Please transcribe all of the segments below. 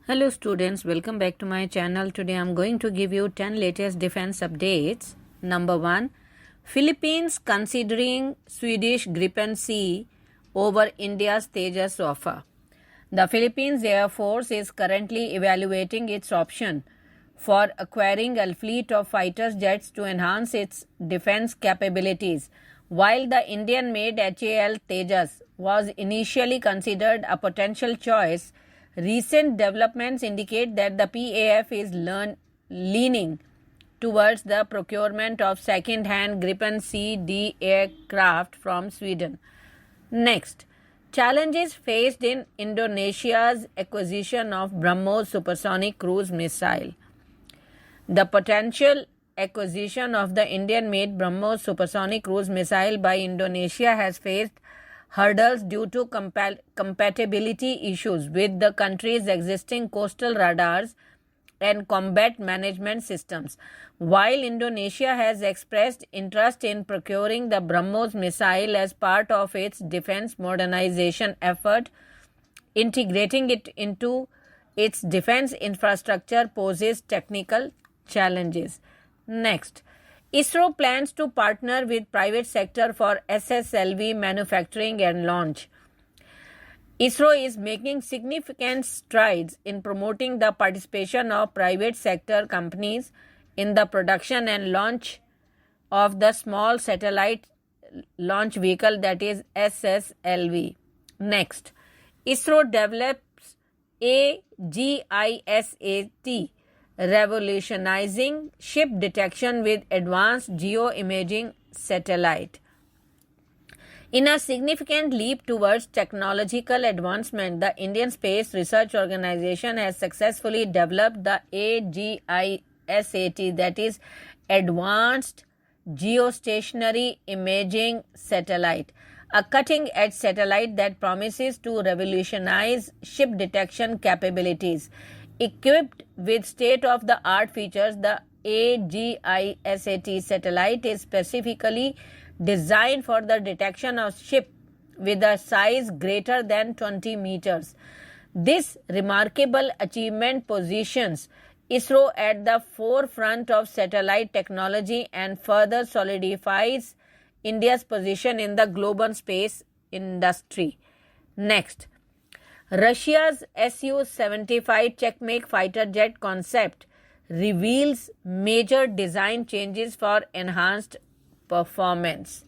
Hello students, welcome back to my channel. Today I am going to give you 10 latest defense updates. Number 1. Philippines considering Swedish Gripen C over India's Tejas offer. The Philippines Air Force is currently evaluating its option for acquiring a fleet of fighter jets to enhance its defense capabilities. While the Indian-made HAL Tejas was initially considered a potential choice, recent developments indicate that the PAF is leaning towards the procurement of second-hand Gripen C/D aircraft from Sweden. Next, challenges faced in Indonesia's acquisition of BrahMos Supersonic cruise missile. The potential acquisition of the Indian-made BrahMos Supersonic cruise missile by Indonesia has faced hurdles due to compatibility issues with the country's existing coastal radars and combat management systems. While Indonesia has expressed interest in procuring the BrahMos missile as part of its defense modernization effort, integrating it into its defense infrastructure poses technical challenges. Next, ISRO plans to partner with private sector for SSLV manufacturing and launch. ISRO is making significant strides in promoting the participation of private sector companies in the production and launch of the small satellite launch vehicle, that is SSLV. Next, ISRO develops A-GISAT, revolutionizing ship detection with advanced geoimaging satellite. In a significant leap towards technological advancement, the Indian Space Research Organization has successfully developed the A-GISAT, that is Advanced Geostationary Imaging Satellite, a cutting-edge satellite that promises to revolutionize ship detection capabilities. Equipped with state-of-the-art features, the A-GISAT satellite is specifically designed for the detection of ships with a size greater than 20 meters. This remarkable achievement positions ISRO at the forefront of satellite technology and further solidifies India's position in the global space industry. Next, Russia's Su-75 Checkmate fighter jet concept reveals major design changes for enhanced performance.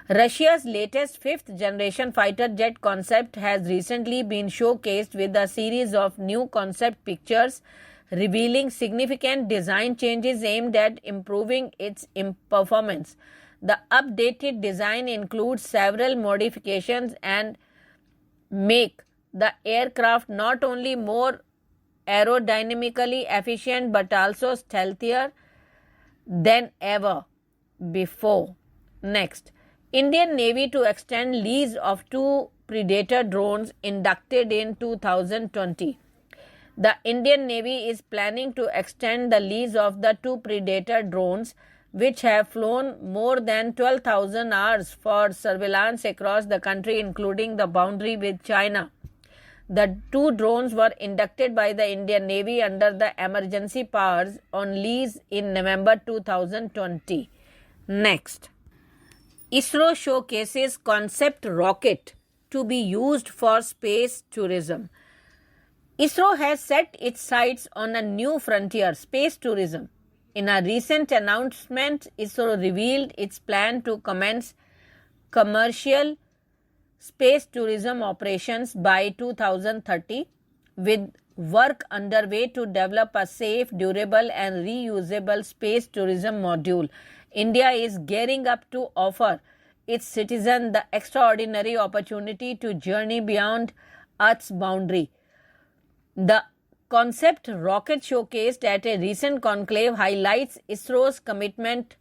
Russia's latest fifth-generation fighter jet concept has recently been showcased with a series of new concept pictures revealing significant design changes aimed at improving its performance. The updated design includes several modifications and make the aircraft not only more aerodynamically efficient but also stealthier than ever before. Next, Indian Navy to extend lease of 2 Predator drones inducted in 2020. The Indian Navy is planning to extend the lease of the 2 Predator drones, which have flown more than 12,000 hours for surveillance across the country, including the boundary with China. The 2 drones were inducted by the Indian Navy under the emergency powers on lease in November 2020. Next, ISRO showcases concept rocket to be used for space tourism. ISRO has set its sights on a new frontier, space tourism. In a recent announcement, ISRO revealed its plan to commence commercial space tourism operations by 2030, with work underway to develop a safe, durable and reusable space tourism module. India is gearing up to offer its citizens the extraordinary opportunity to journey beyond Earth's boundary. The concept rocket showcased at a recent conclave highlights ISRO's commitment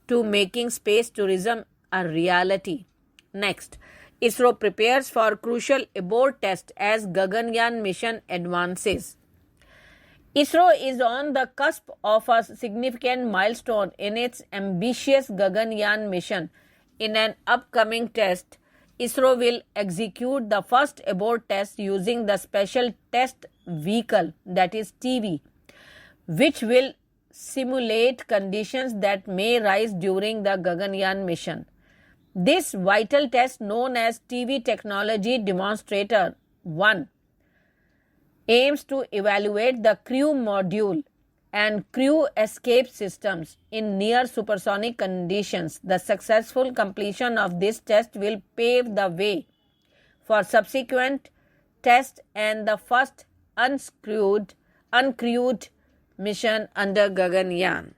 to making space tourism a reality. Next, ISRO prepares for crucial Abort test as Gaganyaan mission advances. ISRO is on the cusp of a significant milestone in its ambitious Gaganyaan mission. In an upcoming test, ISRO will execute the first Abort test using the special test vehicle, that is TV, which will simulate conditions that may rise during the Gaganyaan mission. This vital test, known as TV Technology Demonstrator 1, aims to evaluate the crew module and crew escape systems in near supersonic conditions. The successful completion of this test will pave the way for subsequent tests and the first uncrewed mission under Gaganyaan.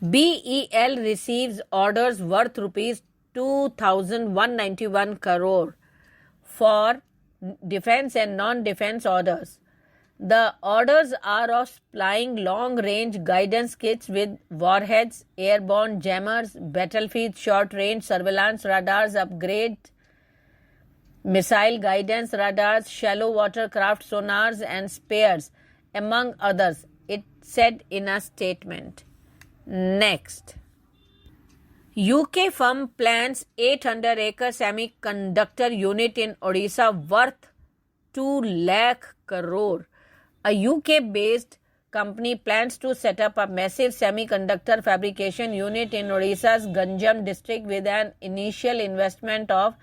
BEL receives orders worth rupees 2,191 crore for defense and non-defense orders. The orders are of supplying long-range guidance kits with warheads, airborne jammers, battlefield short-range surveillance radars, upgrade missile guidance radars, shallow watercraft sonars and spares, among others, it said in a statement. Next. UK firm plans 800-acre semiconductor unit in Odisha worth 2 lakh crore. A UK-based company plans to set up a massive semiconductor fabrication unit in Odisha's Ganjam district with an initial investment of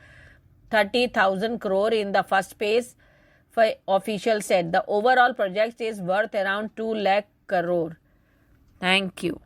30,000 crore in the first phase, officials said. The overall project is worth around 2 lakh crore. Thank you.